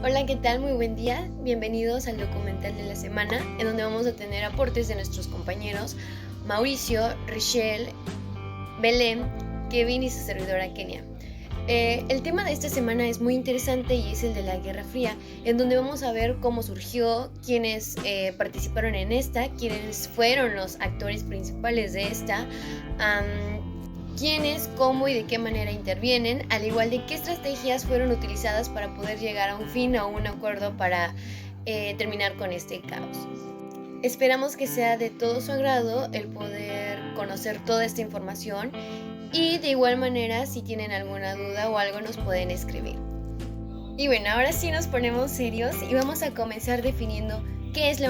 Hola, ¿qué tal? Muy buen día. Bienvenidos al documental de la semana, en donde vamos a tener aportes de nuestros compañeros Mauricio, Richelle, Belén, Kevin y su servidora Kenia. El tema de esta semana es muy interesante y es el de la Guerra Fría, en donde vamos a ver cómo surgió, quiénes participaron en esta, quiénes fueron los actores principales de esta, quiénes, cómo y de qué manera intervienen, al igual de qué estrategias fueron utilizadas para poder llegar a un fin o un acuerdo para terminar con este caos. Esperamos que sea de todo su agrado el poder conocer toda esta información y de igual manera si tienen alguna duda o algo nos pueden escribir. Y bueno, ahora sí nos ponemos serios y vamos a comenzar definiendo qué es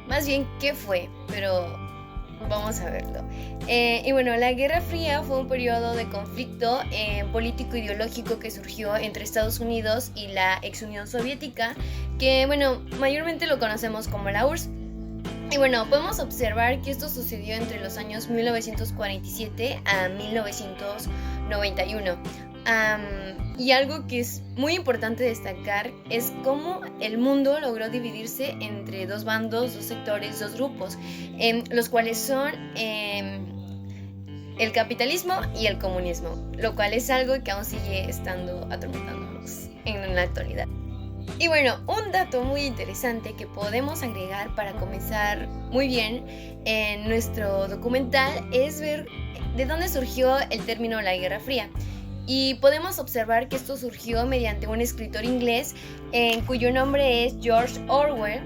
más bien qué fue, pero vamos a verlo. Y bueno, la Guerra Fría fue un periodo de conflicto político-ideológico que surgió entre Estados Unidos y la ex Unión Soviética, que mayormente lo conocemos como la URSS. Y bueno, podemos observar que esto sucedió entre los años 1947 a 1991. Y algo que es muy importante destacar es cómo el mundo logró dividirse entre dos bandos, dos sectores, dos grupos, los cuales son el capitalismo y el comunismo, lo cual es algo que aún sigue estando atormentándonos en la actualidad. Y bueno, un dato muy interesante que podemos agregar para comenzar muy bien en nuestro documental es ver de dónde surgió el término la Guerra Fría. Y podemos observar que esto surgió mediante un escritor inglés cuyo nombre es George Orwell.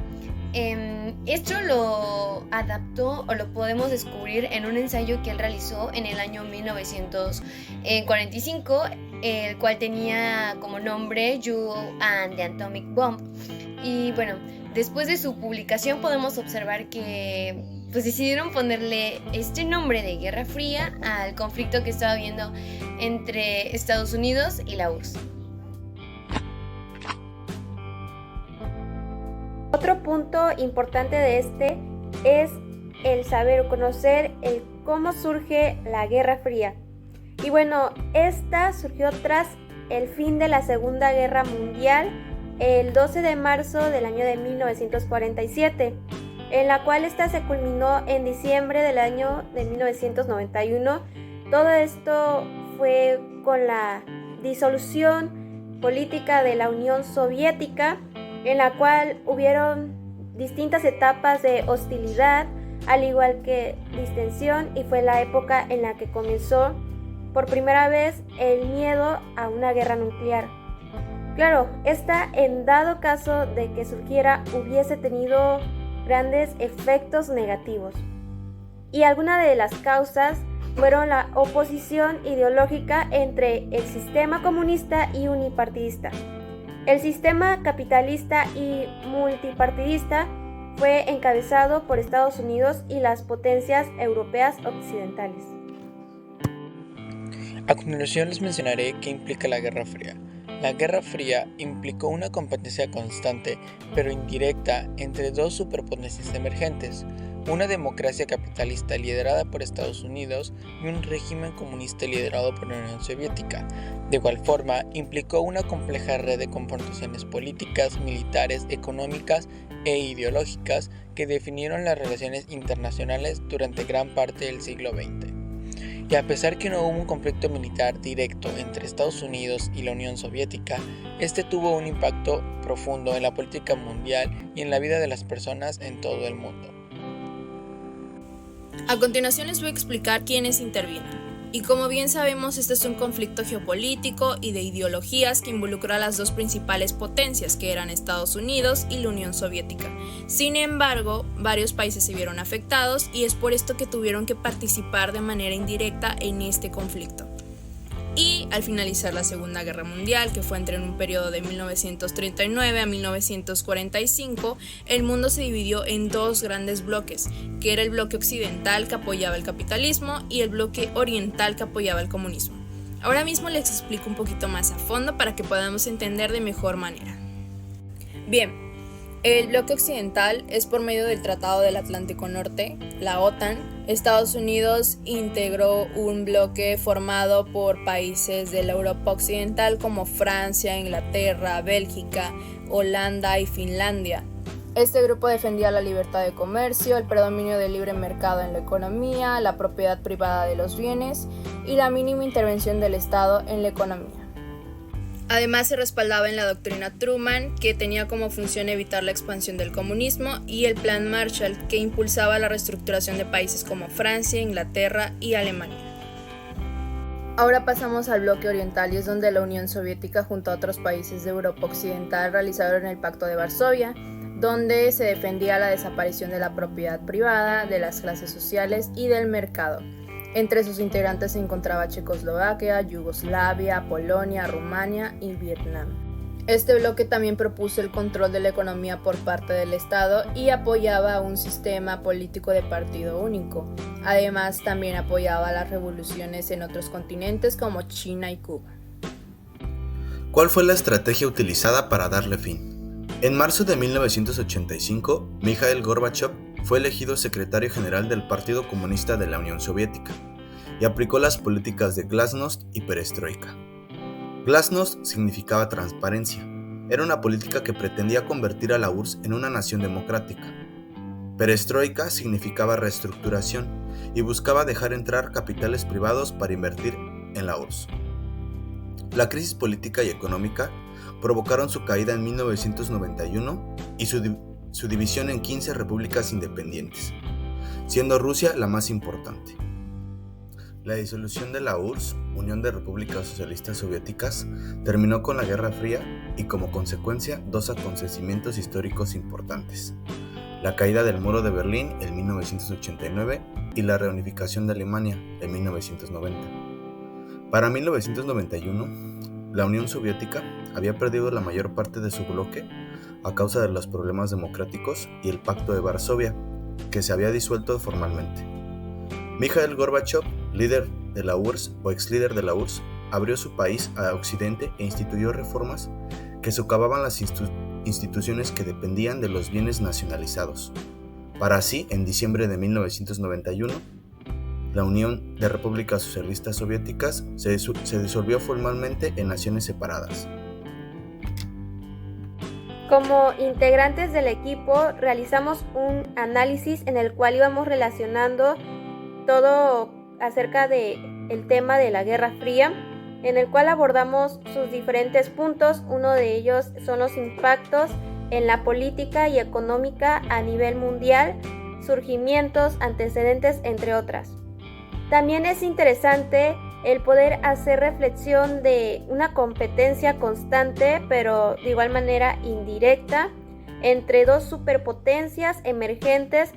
Esto lo adaptó o lo podemos descubrir en un ensayo que él realizó en el año 1945, el cual tenía como nombre You and the Atomic Bomb. Y bueno, después de su publicación podemos observar que decidieron ponerle este nombre de Guerra Fría al conflicto que estaba habiendo entre Estados Unidos y la URSS. Otro punto importante de este es el saber o conocer el cómo surge la Guerra Fría. Y bueno, esta surgió tras el fin de la Segunda Guerra Mundial el 12 de marzo del año de 1947, en la cual esta se culminó en diciembre del año de 1991. Todo esto fue con la disolución política de la Unión Soviética, en la cual hubieron distintas etapas de hostilidad, al igual que distensión, y fue la época en la que comenzó por primera vez el miedo a una guerra nuclear. Claro, esta en dado caso de que surgiera hubiese tenido grandes efectos negativos. Y algunas de las causas fueron la oposición ideológica entre el sistema comunista y unipartidista. El sistema capitalista y multipartidista fue encabezado por Estados Unidos y las potencias europeas occidentales. A continuación les mencionaré qué implica la Guerra Fría. La Guerra Fría implicó una competencia constante, pero indirecta, entre dos superpotencias emergentes, una democracia capitalista liderada por Estados Unidos y un régimen comunista liderado por la Unión Soviética. De igual forma, implicó una compleja red de confrontaciones políticas, militares, económicas e ideológicas que definieron las relaciones internacionales durante gran parte del siglo XX. Y a pesar que no hubo un conflicto militar directo entre Estados Unidos y la Unión Soviética, este tuvo un impacto profundo en la política mundial y en la vida de las personas en todo el mundo. A continuación les voy a explicar quiénes intervienen. Y como bien sabemos, este es un conflicto geopolítico y de ideologías que involucró a las dos principales potencias, que eran Estados Unidos y la Unión Soviética. Sin embargo, varios países se vieron afectados y es por esto que tuvieron que participar de manera indirecta en este conflicto. Y al finalizar la Segunda Guerra Mundial, que fue entre un periodo de 1939 a 1945, el mundo se dividió en dos grandes bloques, que era el bloque occidental que apoyaba el capitalismo y el bloque oriental que apoyaba el comunismo. Ahora mismo les explico un poquito más a fondo para que podamos entender de mejor manera. Bien, El bloque occidental es por medio del Tratado del Atlántico Norte, la OTAN. Estados Unidos integró un bloque formado por países de la Europa Occidental como Francia, Inglaterra, Bélgica, Holanda y Finlandia. Este grupo defendía la libertad de comercio, el predominio del libre mercado en la economía, la propiedad privada de los bienes y la mínima intervención del Estado en la economía. Además, se respaldaba en la doctrina Truman, que tenía como función evitar la expansión del comunismo, y el Plan Marshall, que impulsaba la reestructuración de países como Francia, Inglaterra y Alemania. Ahora pasamos al bloque oriental, y es donde la Unión Soviética junto a otros países de Europa Occidental realizaron el Pacto de Varsovia, donde se defendía la desaparición de la propiedad privada, de las clases sociales y del mercado. Entre sus integrantes se encontraba Checoslovaquia, Yugoslavia, Polonia, Rumania y Vietnam. Este bloque también propuso el control de la economía por parte del Estado y apoyaba un sistema político de partido único. Además, también apoyaba las revoluciones en otros continentes como China y Cuba. ¿Cuál fue la estrategia utilizada para darle fin? En marzo de 1985, Mikhail Gorbachev fue elegido secretario general del Partido Comunista de la Unión Soviética y aplicó las políticas de Glasnost y Perestroika. Glasnost significaba transparencia. Era una política que pretendía convertir a la URSS en una nación democrática. Perestroika significaba reestructuración y buscaba dejar entrar capitales privados para invertir en la URSS. La crisis política y económica provocaron su caída en 1991 y su división en 15 repúblicas independientes, siendo Rusia la más importante. La disolución de la URSS, Unión de Repúblicas Socialistas Soviéticas, terminó con la Guerra Fría y como consecuencia dos acontecimientos históricos importantes: la caída del Muro de Berlín en 1989 y la reunificación de Alemania en 1990. Para 1991, la Unión Soviética había perdido la mayor parte de su bloque a causa de los problemas democráticos y el Pacto de Varsovia, que se había disuelto formalmente. Mikhail Gorbachev, líder de la URSS o ex líder de la URSS, abrió su país a Occidente e instituyó reformas que socavaban las instituciones que dependían de los bienes nacionalizados. Para así, en diciembre de 1991, la Unión de Repúblicas Socialistas Soviéticas se disolvió formalmente en naciones separadas. Como integrantes del equipo realizamos un análisis en el cual íbamos relacionando todo acerca del tema de la Guerra Fría, en el cual abordamos sus diferentes puntos. Uno de ellos son los impactos en la política y económica a nivel mundial, surgimientos, antecedentes, entre otras. También es interesante el poder hacer reflexión de una competencia constante, pero de igual manera indirecta, entre dos superpotencias emergentes,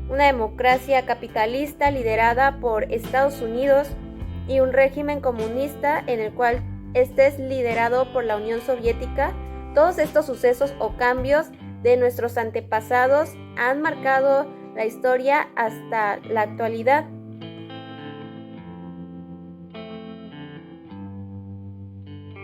una democracia capitalista liderada por Estados Unidos y un régimen comunista en el cual este es liderado por la Unión Soviética. Todos estos sucesos o cambios de nuestros antepasados han marcado la historia hasta la actualidad.